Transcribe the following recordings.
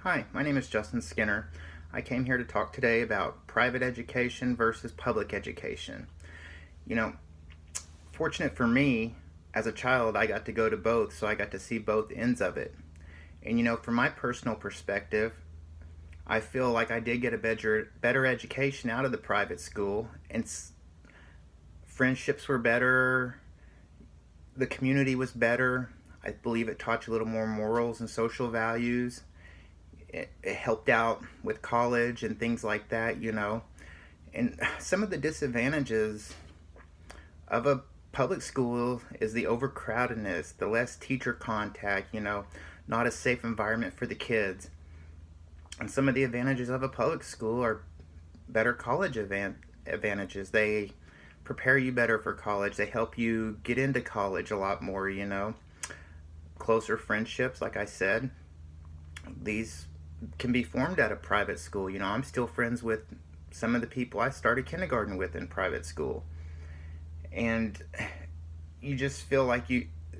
Hi, my name is Justin Skinner. I came here to talk today about private education versus public education. You know, Fortunate for me, as a child, I got to go to both, so I got to see both ends of it. And from my personal perspective, I feel like I did get a better education out of the private school, and friendships were better, the community was better. I believe it taught you a little more morals and social values. It helped out with college and things like that. And some of the disadvantages of a public school is the overcrowdedness, the less teacher contact, not a safe environment for the kids. And some of the advantages of a public school are better college advantages. They prepare you better for college. They help you get into college a lot more. Closer friendships, like I said. These can be formed at a private school. I'm still friends with some of the people I started kindergarten with in private school. And you just feel like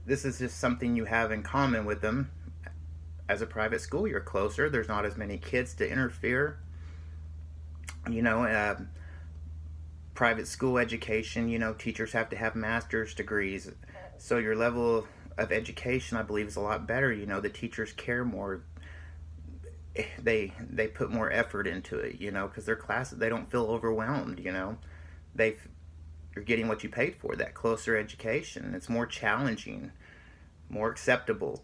this is just something you have in common with them. As a private school, you're closer. There's not as many kids to interfere. You know, uh, Private school education, teachers have to have master's degrees. So your level of education, I believe, is a lot better. The teachers care more. They put more effort into it, because their classes, they don't feel overwhelmed. They You're getting what you paid for. That closer education, it's more challenging, more acceptable.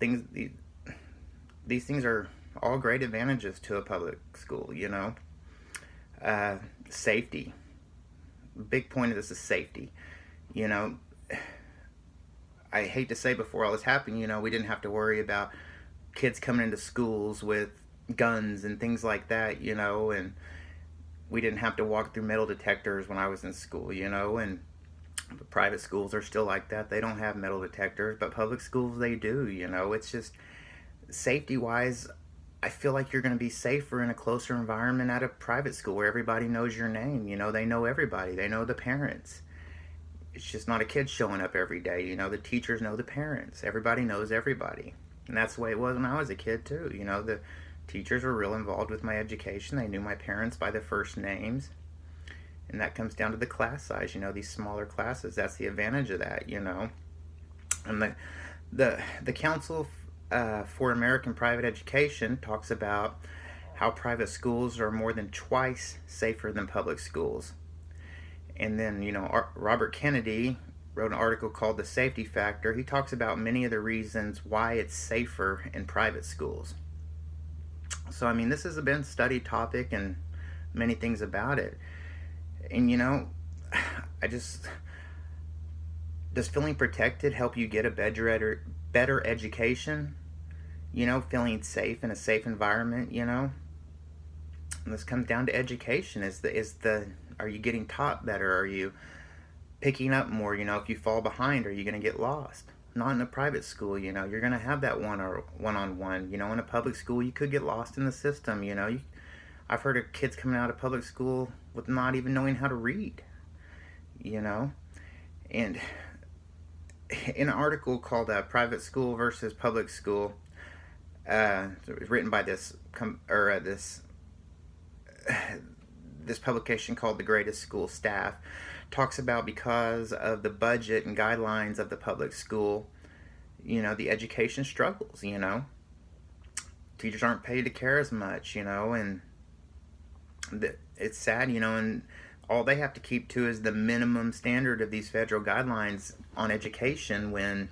These things are all great advantages to a public school. Safety. Big point of this is safety. You know, I hate to say, before all this happened, we didn't have to worry about kids coming into schools with guns and things like that, and we didn't have to walk through metal detectors when I was in school, and the private schools are still like that. They don't have metal detectors, but public schools, they do. It's just, safety wise, I feel like you're going to be safer in a closer environment at a private school where everybody knows your name. They know everybody, they know the parents. It's just not a kid showing up every day. The teachers know the parents, everybody knows everybody. And that's the way it was when I was a kid too. The teachers were real involved with my education. They knew my parents by their first names. And that comes down to the class size, these smaller classes. That's the advantage of that. And the Council for American Private Education talks about how private schools are more than twice safer than public schools. And then, Robert Kennedy wrote an article called The Safety Factor. He talks about many of the reasons why it's safer in private schools. So, this has been a studied topic and many things about it. And, I just, does feeling protected help you get a better education? Feeling safe in a safe environment. And this comes down to education. Are you getting taught better? Are you picking up more? If you fall behind, are you going to get lost? Not in a private school. You're going to have that one-on-one. In a public school, you could get lost in the system. I've heard of kids coming out of public school with not even knowing how to read. And in an article called "Private School versus Public School," it was written by this publication called "The Greatest School Staff," talks about, because of the budget and guidelines of the public school, the education struggles. Teachers aren't paid to care as much. And it's sad. And all they have to keep to is the minimum standard of these federal guidelines on education. When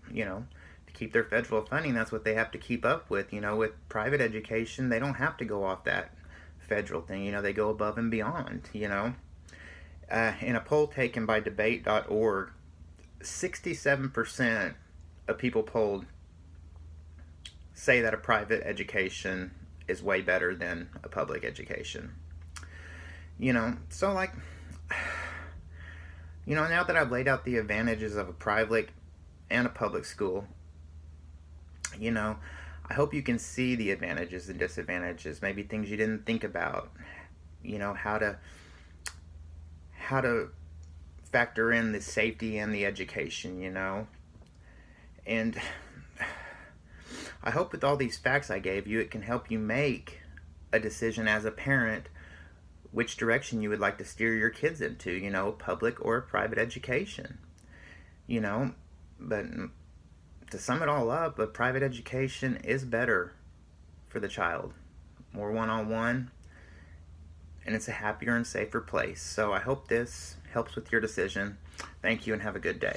to keep their federal funding, that's what they have to keep up with. With private education, they don't have to go off that federal thing. They go above and beyond. In a poll taken by debate.org, 67% of people polled say that a private education is way better than a public education. So now that I've laid out the advantages of a private and a public school, I hope you can see the advantages and disadvantages, maybe things you didn't think about, how to factor in the safety and the education. And I hope with all these facts I gave you, it can help you make a decision as a parent which direction you would like to steer your kids into, public or private education. You know, but to sum it all up, a private education is better for the child. More one-on-one, and it's a happier and safer place. So I hope this helps with your decision. Thank you and have a good day.